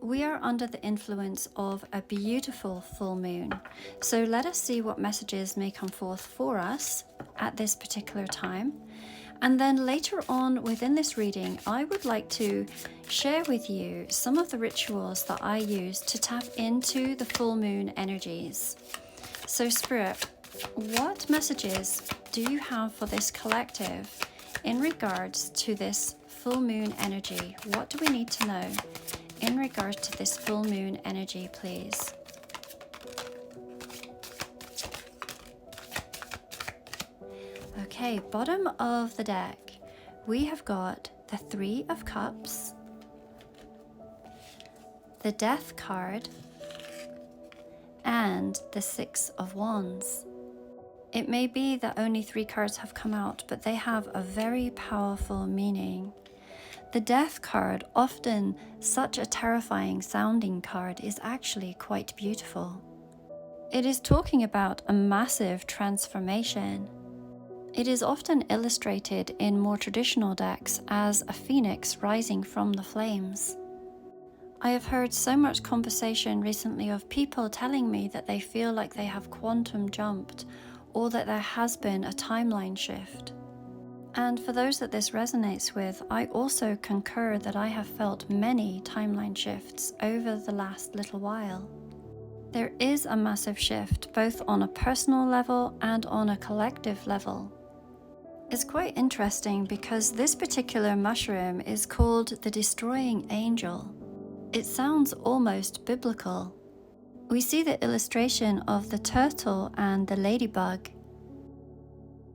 We are under the influence of a beautiful full moon, so let us see what messages may come forth for us at this particular time. And then later on within this reading, I would like to share with you some of the rituals that I use to tap into the full moon energies. So Spirit, what messages do you have for this collective in regards to this full moon energy? What do we need to know in regards to this full moon energy, please? Okay, bottom of the deck, we have got the Three of Cups, the Death card, and the Six of Wands. It may be that only 3 cards have come out, but they have a very powerful meaning. The Death card, often such a terrifying sounding card, is actually quite beautiful. It is talking about a massive transformation. It is often illustrated in more traditional decks as a phoenix rising from the flames. I have heard so much conversation recently of people telling me that they feel like they have quantum jumped, or that there has been a timeline shift. And for those that this resonates with, I also concur that I have felt many timeline shifts over the last little while. There is a massive shift, both on a personal level and on a collective level. It's quite interesting because this particular mushroom is called the Destroying Angel. It sounds almost biblical. We see the illustration of the turtle and the ladybug.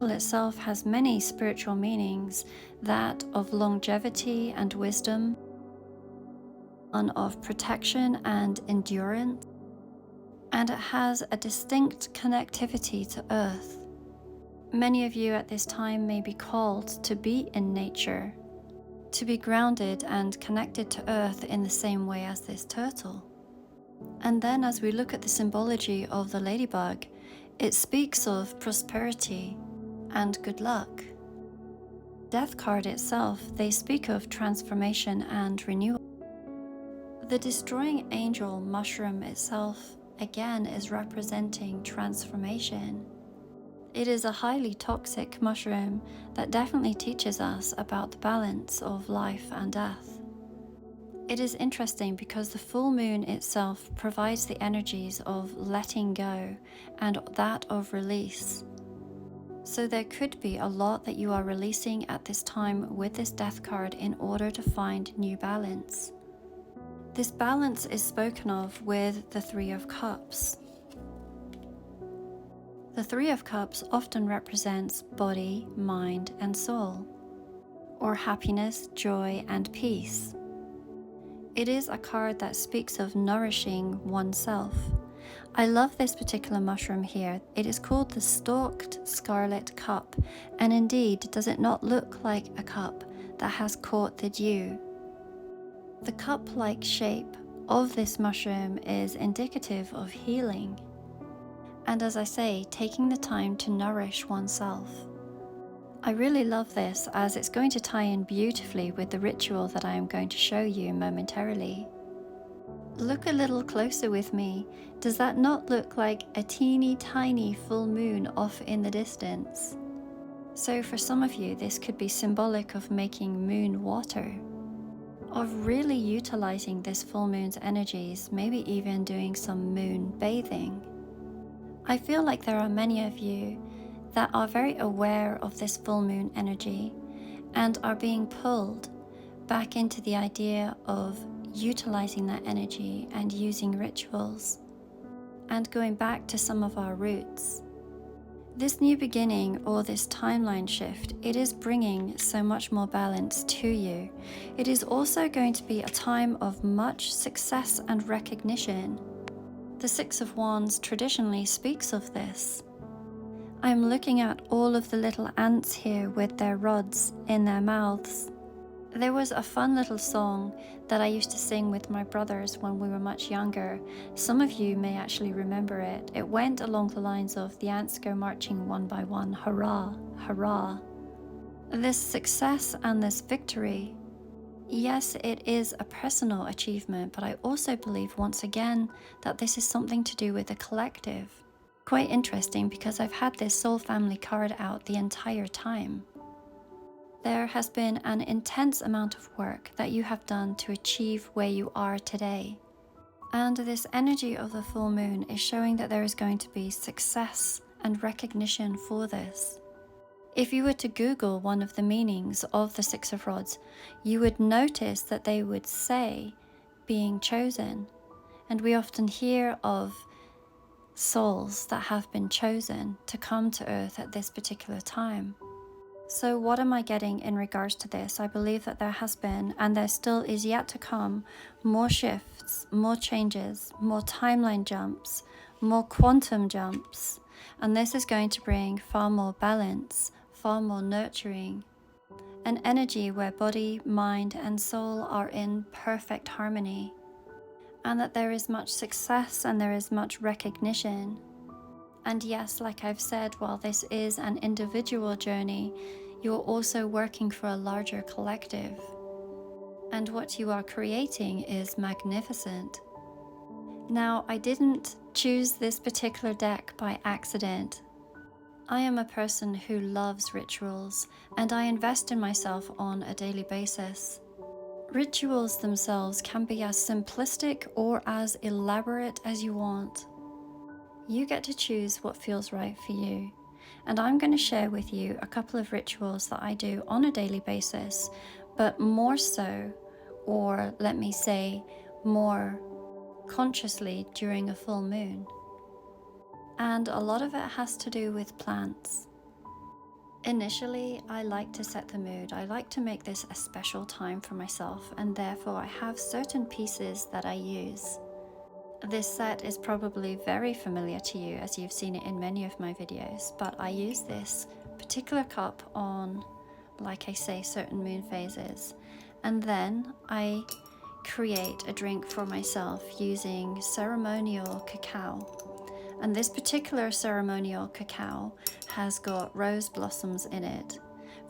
It itself has many spiritual meanings, that of longevity and wisdom, one of protection and endurance, and it has a distinct connectivity to Earth. Many of you at this time may be called to be in nature, to be grounded and connected to Earth in the same way as this turtle. And then as we look at the symbology of the ladybug, it speaks of prosperity and good luck. Death card itself, they speak of transformation and renewal. The Destroying Angel mushroom itself, again, is representing transformation. It is a highly toxic mushroom that definitely teaches us about the balance of life and death. It is interesting because the full moon itself provides the energies of letting go and that of release. So there could be a lot that you are releasing at this time with this Death card in order to find new balance. This balance is spoken of with the Three of Cups. The Three of Cups often represents body, mind, and soul, or happiness, joy, and peace. It is a card that speaks of nourishing oneself. I love this particular mushroom here. It is called the Stalked Scarlet Cup, and indeed, does it not look like a cup that has caught the dew? The cup-like shape of this mushroom is indicative of healing. And as I say, taking the time to nourish oneself. I really love this as it's going to tie in beautifully with the ritual that I am going to show you momentarily. Look a little closer with me. Does that not look like a teeny tiny full moon off in the distance? So for some of you, this could be symbolic of making moon water, of really utilizing this full moon's energies, maybe even doing some moon bathing. I feel like there are many of you that are very aware of this full moon energy and are being pulled back into the idea of utilizing that energy and using rituals and going back to some of our roots. This new beginning or this timeline shift, it is bringing so much more balance to you. It is also going to be a time of much success and recognition. The Six of Wands traditionally speaks of this. I'm looking at all of the little ants here with their rods in their mouths. There was a fun little song that I used to sing with my brothers when we were much younger. Some of you may actually remember it. It went along the lines of the ants go marching one by one, hurrah, hurrah. This success and this victory Yes, it is a personal achievement, but I also believe once again that this is something to do with the collective. Quite interesting because I've had this soul family card out the entire time. There has been an intense amount of work that you have done to achieve where you are today. And this energy of the full moon is showing that there is going to be success and recognition for this. If you were to Google one of the meanings of the Six of Rods, you would notice that they would say being chosen. And we often hear of souls that have been chosen to come to Earth at this particular time. So what am I getting in regards to this? I believe that there has been, and there still is yet to come, more shifts, more changes, more timeline jumps, more quantum jumps. And this is going to bring far more balance, far more nurturing, an energy where body, mind, and soul are in perfect harmony. And that there is much success and there is much recognition. And yes, like I've said, while this is an individual journey, you're also working for a larger collective. And what you are creating is magnificent. Now, I didn't choose this particular deck by accident. I am a person who loves rituals, and I invest in myself on a daily basis. Rituals themselves can be as simplistic or as elaborate as you want. You get to choose what feels right for you. And I'm going to share with you a couple of rituals that I do on a daily basis, but more so, or let me say, more consciously during a full moon. And a lot of it has to do with plants. Initially, I like to set the mood. I like to make this a special time for myself, and therefore I have certain pieces that I use. This set is probably very familiar to you as you've seen it in many of my videos, but I use this particular cup on, like I say, certain moon phases. And then I create a drink for myself using ceremonial cacao. And this particular ceremonial cacao has got rose blossoms in it.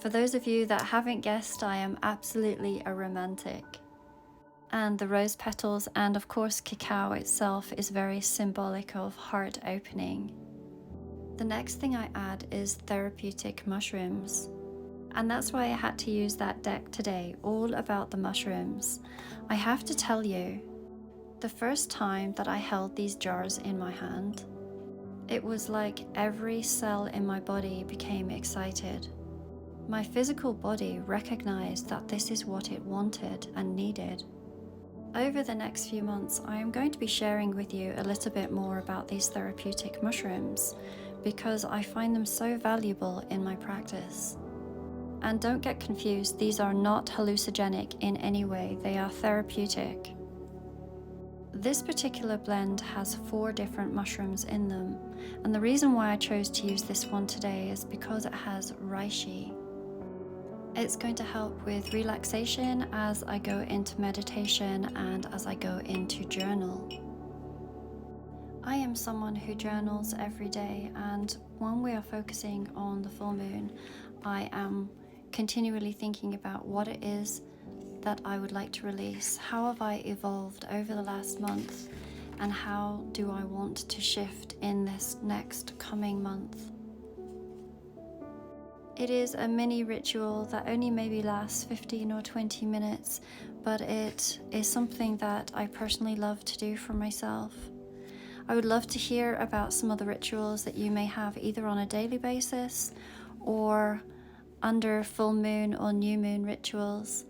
For those of you that haven't guessed, I am absolutely a romantic. And the rose petals and of course cacao itself is very symbolic of heart opening. The next thing I add is therapeutic mushrooms. And that's why I had to use that deck today, all about the mushrooms. I have to tell you, the first time that I held these jars in my hand, it was like every cell in my body became excited. My physical body recognized that this is what it wanted and needed. Over the next few months, I am going to be sharing with you a little bit more about these therapeutic mushrooms because I find them so valuable in my practice. And don't get confused, these are not hallucinogenic in any way, they are therapeutic. This particular blend has 4 different mushrooms in them, and the reason why I chose to use this one today is because it has reishi. It's going to help with relaxation as I go into meditation and as I go into journal. I am someone who journals every day, and when we are focusing on the full moon, I am continually thinking about what it is that I would like to release. How have I evolved over the last month, and how do I want to shift in this next coming month? It is a mini ritual that only maybe lasts 15 or 20 minutes, but it is something that I personally love to do for myself. I would love to hear about some of the rituals that you may have either on a daily basis or under full moon or new moon rituals.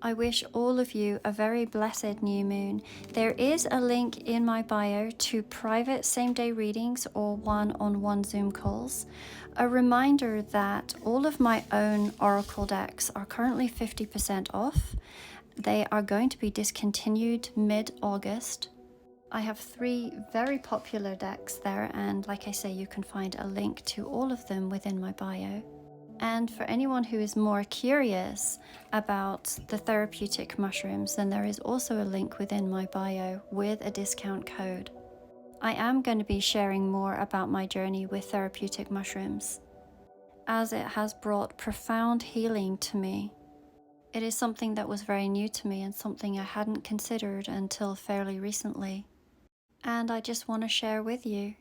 I wish all of you a very blessed new moon. There is a link in my bio to private same-day readings or one-on-one Zoom calls. A reminder that all of my own oracle decks are currently 50% off. They are going to be discontinued mid-August. I have 3 very popular decks there, and like I say, you can find a link to all of them within my bio. And for anyone who is more curious about the therapeutic mushrooms, then there is also a link within my bio with a discount code. I am going to be sharing more about my journey with therapeutic mushrooms, as it has brought profound healing to me. It is something that was very new to me and something I hadn't considered until fairly recently. And I just want to share with you.